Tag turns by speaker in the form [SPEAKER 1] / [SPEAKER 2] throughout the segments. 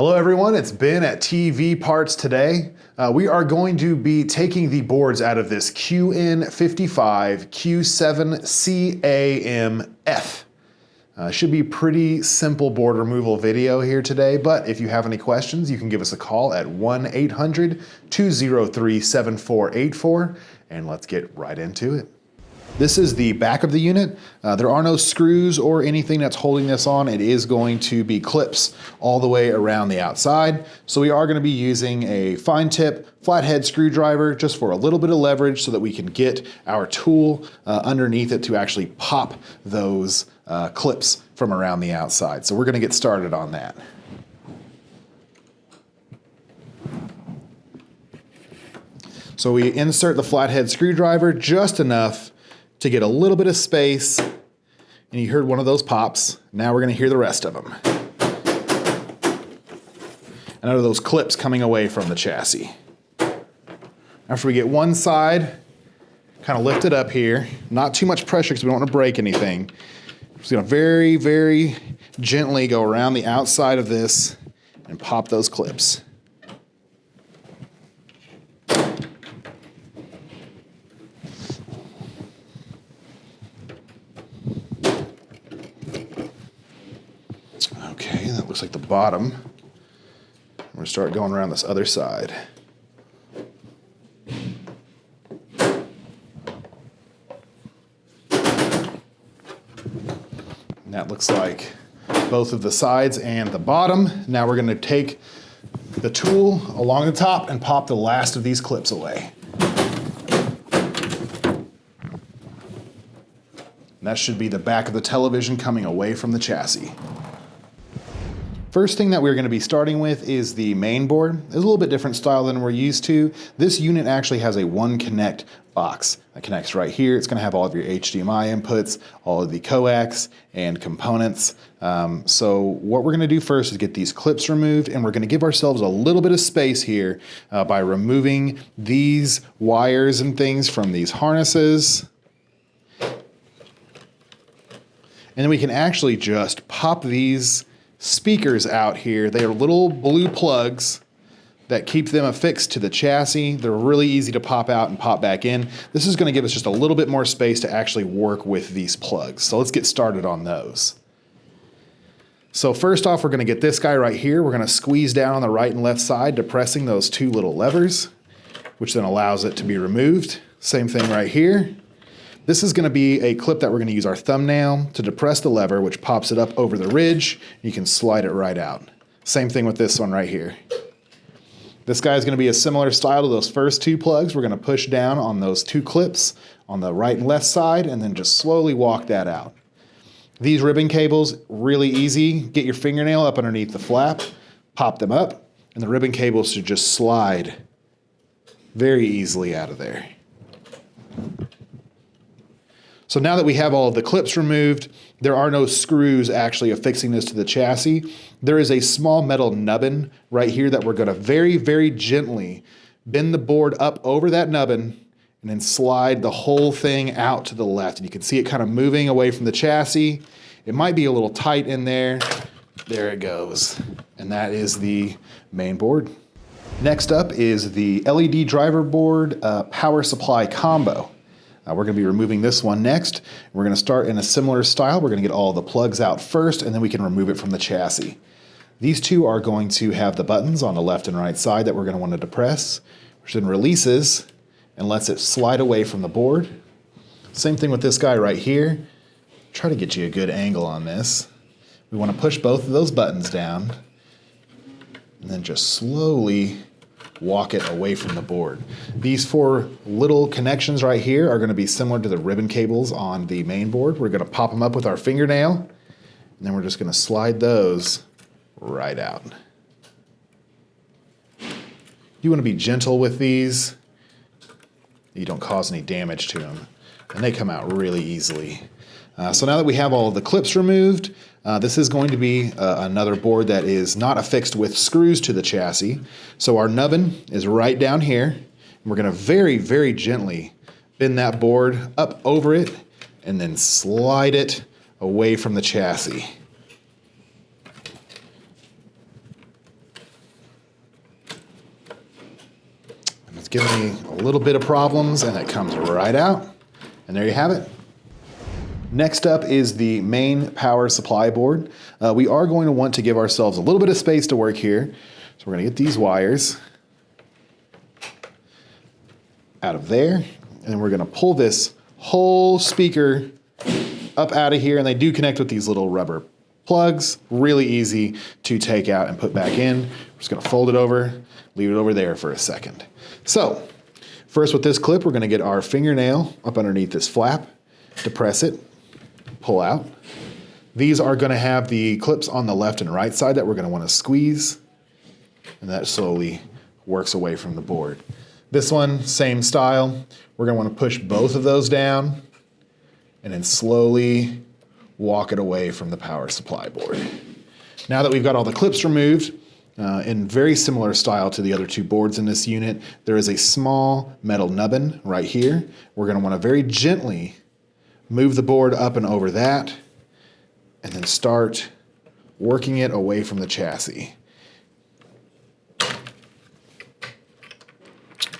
[SPEAKER 1] Hello everyone, it's Ben at TV Parts today. We are going to be taking the boards out of this QN55Q7CAMF. Should be pretty simple board removal video here today, but if you have any questions, you can give us a call at 1-800-203-7484, and let's get right into it. This is the back of the unit. There are no screws or anything that's holding this on. It is going to be clips all the way around the outside. So we are going to be using a fine tip flathead screwdriver just for a little bit of leverage so that we can get our tool underneath it to actually pop those clips from around the outside. So we're going to get started on that. So we insert the flathead screwdriver just enough to get a little bit of space, and you heard one of those pops. Now we're going to hear the rest of them. And out of those clips coming away from the chassis. After we get one side kind of lifted up here, not too much pressure because we don't want to break anything. Just going to very, very gently go around the outside of this and pop those clips. Okay, that looks like the bottom. We're going to start going around this other side. And that looks like both of the sides and the bottom. Now we're going to take the tool along the top and pop the last of these clips away. And that should be the back of the television coming away from the chassis. First thing that we're going to be starting with is the main board. It's a little bit different style than we're used to. This unit actually has a one connect box that connects right here. It's going to have all of your HDMI inputs, all of the coax and components. So what we're going to do first is get these clips removed, and we're going to give ourselves a little bit of space here by removing these wires and things from these harnesses. And then we can actually just pop these speakers out here. They are little blue plugs that keep them affixed to the chassis. They're really easy to pop out and pop back in. This is going to give us just a little bit more space to actually work with these plugs. So let's get started on those. So first off, we're going to get this guy right here. We're going to squeeze down on the right and left side, depressing those two little levers, which then allows it to be removed. Same thing right here. This is going to be a clip that we're going to use our thumbnail to depress the lever, which pops it up over the ridge. You can slide it right out. Same thing with this one right here. This guy is going to be a similar style to those first two plugs. We're going to push down on those two clips on the right and left side and then just slowly walk that out. These ribbon cables, really easy. Get your fingernail up underneath the flap, pop them up, and the ribbon cables should just slide very easily out of there. So now that we have all of the clips removed, there are no screws actually affixing this to the chassis. There is a small metal nubbin right here that we're going to very, very gently bend the board up over that nubbin and then slide the whole thing out to the left. And you can see it kind of moving away from the chassis. It might be a little tight in there. There it goes. And that is the main board. Next up is the LED driver board power supply combo. We're going to be removing this one next. We're going to start in a similar style. We're going to get all the plugs out first, and then we can remove it from the chassis. These two are going to have the buttons on the left and right side that we're going to want to depress, which then releases and lets it slide away from the board. Same thing with this guy right here. Try to get you a good angle on this. We want to push both of those buttons down and then just slowly walk it away from the board. These four little connections right here are going to be similar to the ribbon cables on the main board. We're going to pop them up with our fingernail, and then we're just going to slide those right out. You want to be gentle with these. You don't cause any damage to them, and they come out really easily. So now that we have all of the clips removed, this is going to be another board that is not affixed with screws to the chassis. So our nubbin is right down here. And we're going to very, very gently bend that board up over it and then slide it away from the chassis. giving me a little bit of problems, and it comes right out. And there you have it. Next up is the main power supply board. We are going to want to give ourselves a little bit of space to work here. So we're going to get these wires out of there, and then we're going to pull this whole speaker up out of here, and they do connect with these little rubber plugs. Really easy to take out and put back in. We're just going to fold it over, leave it over there for a second. So first with this clip, we're going to get our fingernail up underneath this flap, depress it, pull out. These are going to have the clips on the left and right side that we're going to want to squeeze, and that slowly works away from the board. This one, same style. We're going to want to push both of those down and then slowly walk it away from the power supply board. Now that we've got all the clips removed, in very similar style to the other two boards in this unit, there is a small metal nubbin right here. We're going to want to very gently move the board up and over that, and then start working it away from the chassis.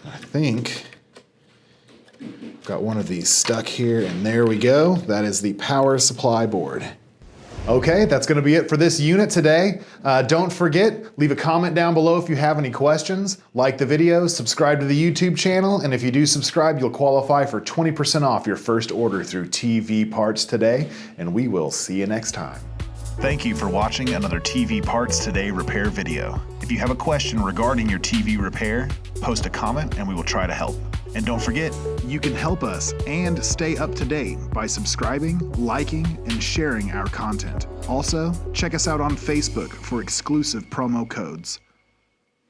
[SPEAKER 1] I think I've got one of these stuck here, and there we go. That is the power supply board. Okay, that's going to be it for this unit today. Don't forget, leave a comment down below if you have any questions. Like the video, subscribe to the YouTube channel, and if you do subscribe, you'll qualify for 20% off your first order through TV Parts Today, and we will see you next time.
[SPEAKER 2] Thank you for watching another TV Parts Today repair video. If you have a question regarding your TV repair, post a comment and we will try to help. And don't forget, you can help us and stay up to date by subscribing, liking, and sharing our content. Also, check us out on Facebook for exclusive promo codes.